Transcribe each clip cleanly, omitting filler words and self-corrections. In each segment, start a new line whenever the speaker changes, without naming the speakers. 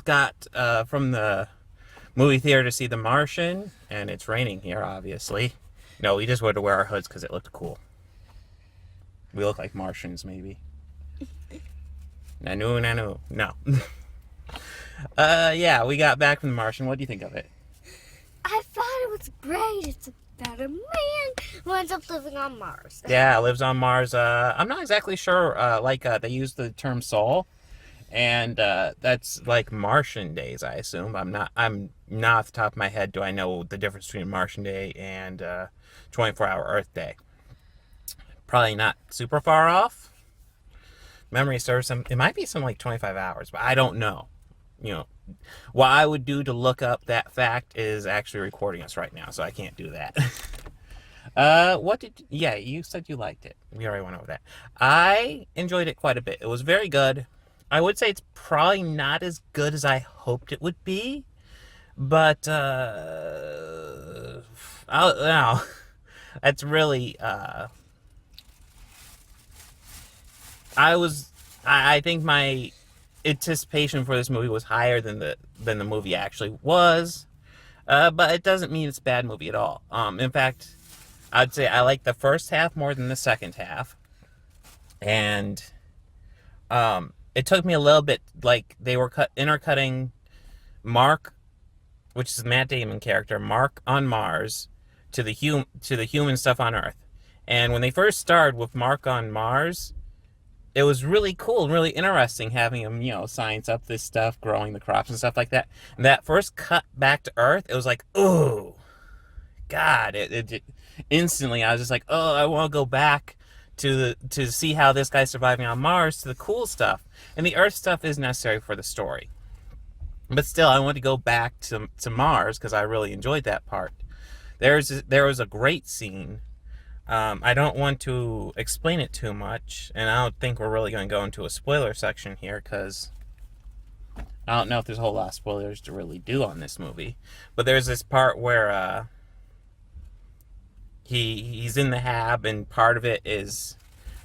just got from the movie theater to see The Martian, and it's raining here, obviously. No, we just wanted to wear our hoods because it looked cool. We look like Martians, maybe. Nanu, nanu. No. Yeah, we got back from The Martian. What do you think of it?
I thought it was great. It's about a man who ends up living on Mars.
Yeah, lives on Mars. I'm not exactly sure. They use the term soul, and that's like Martian days, I assume. I'm not off the top of my head. Do I know the difference between Martian day and 24-hour Earth day? Probably not super far off. Memory serves, it might be something like 25 hours, but I don't know. What I would do to look up that fact is actually recording us right now, so I can't do that. Yeah, you said you liked it. We already went over that. I enjoyed it quite a bit. It was very good. I would say it's probably not as good as I hoped it would be, but, that's really, I think my anticipation for this movie was higher than the movie actually was, but it doesn't mean it's a bad movie at all. In fact, I'd say I like the first half more than the second half, and it took me a little bit, like they were intercutting Mark, which is Matt Damon character, Mark on Mars, to the human stuff on Earth, and when they first started with Mark on Mars, it was really cool and really interesting having him, science up this stuff, growing the crops and stuff like that. And that first cut back to Earth, it was like, oh, God. It instantly, I was just like, oh, I want to go back to see how this guy's surviving on Mars, to the cool stuff. And the Earth stuff is necessary for the story. But still, I want to go back to Mars because I really enjoyed that part. There was a great scene. I don't want to explain it too much, and I don't think we're really going to go into a spoiler section here, because I don't know if there's a whole lot of spoilers to really do on this movie. But there's this part where he's in the hab, and part of it is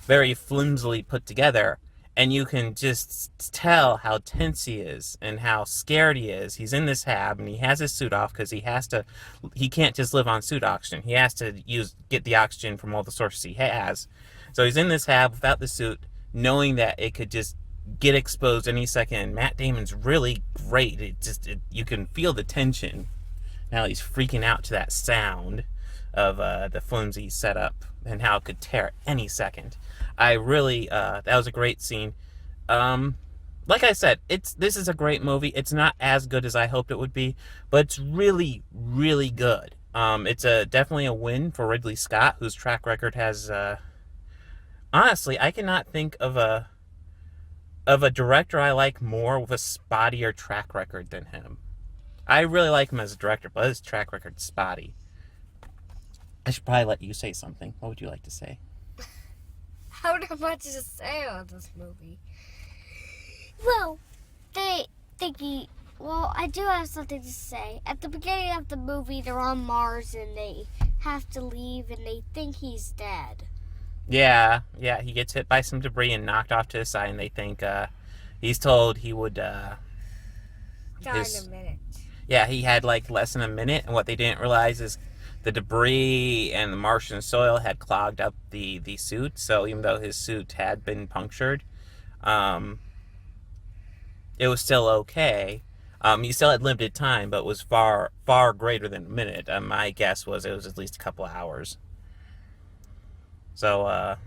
very flimsily put together, and you can just tell how tense he is and how scared he is. He's in this hab, and he has his suit off because he can't just live on suit oxygen. He has to get the oxygen from all the sources he has. So he's in this hab without the suit, knowing that it could just get exposed any second. And Matt Damon's really great. You can feel the tension. Now he's freaking out to that sound of the flimsy setup and how it could tear any second. I really, that was a great scene. Like I said, this is a great movie. It's not as good as I hoped it would be, but it's really, really good. It's definitely a win for Ridley Scott, whose track record has, honestly, I cannot think of a director I like more with a spottier track record than him. I really like him as a director, but his track record's spotty. I should probably let you say something. What would you like to say?
I don't have much to say on this movie. Well, I do have something to say. At the beginning of the movie, they're on Mars and they have to leave and they think he's dead.
Yeah, he gets hit by some debris and knocked off to the side, and they think he's told he would die
in a minute.
Yeah, he had like less than a minute, and what they didn't realize is the debris and the Martian soil had clogged up the suit, so even though his suit had been punctured, it was still okay. He still had limited time, but was far, far greater than a minute. My guess was it was at least a couple of hours. So,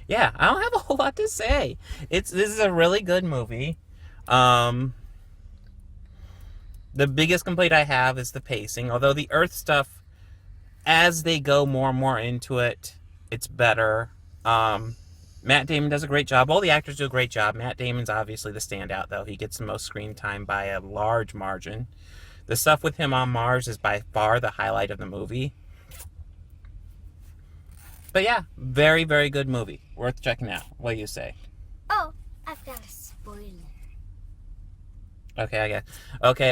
yeah, I don't have a whole lot to say. This is a really good movie. The biggest complaint I have is the pacing. Although the Earth stuff, as they go more and more into it, it's better. Matt Damon does a great job. All the actors do a great job. Matt Damon's obviously the standout, though. He gets the most screen time by a large margin. The stuff with him on Mars is by far the highlight of the movie. But yeah, very, very good movie. Worth checking out. What do you say?
Oh, I've got a spoiler.
Okay,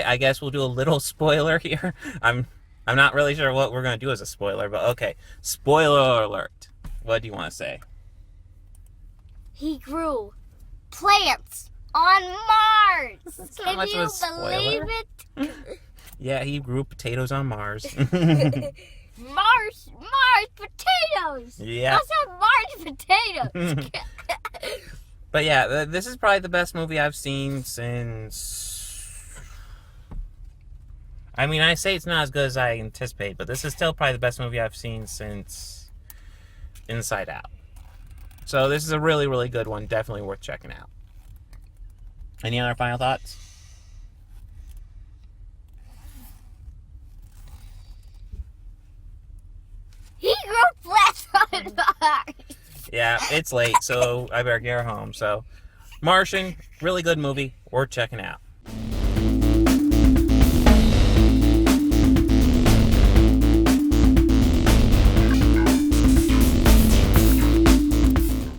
I guess we'll do a little spoiler here. I'm not really sure what we're going to do as a spoiler, but okay. Spoiler alert. What do you want to say?
He grew plants on Mars.
That's not
Can
much of
you
a spoiler.
believe it?
Yeah, he grew potatoes on Mars.
Mars potatoes.
Yeah.
Let's have Mars potatoes.
But yeah, this is probably the best movie I've seen since... I mean, I say it's not as good as I anticipate, but this is still probably the best movie I've seen since Inside Out. So this is a really, really good one. Definitely worth checking out. Any other final thoughts?
He grew flat on Mars.
Yeah, it's late, so I better get her home. So, Martian, really good movie. Worth checking out.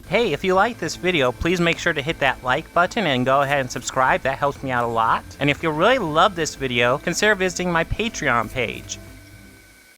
Hey, if you like this video, please make sure to hit that like button and go ahead and subscribe. That helps me out a lot. And if you really love this video, consider visiting my Patreon page.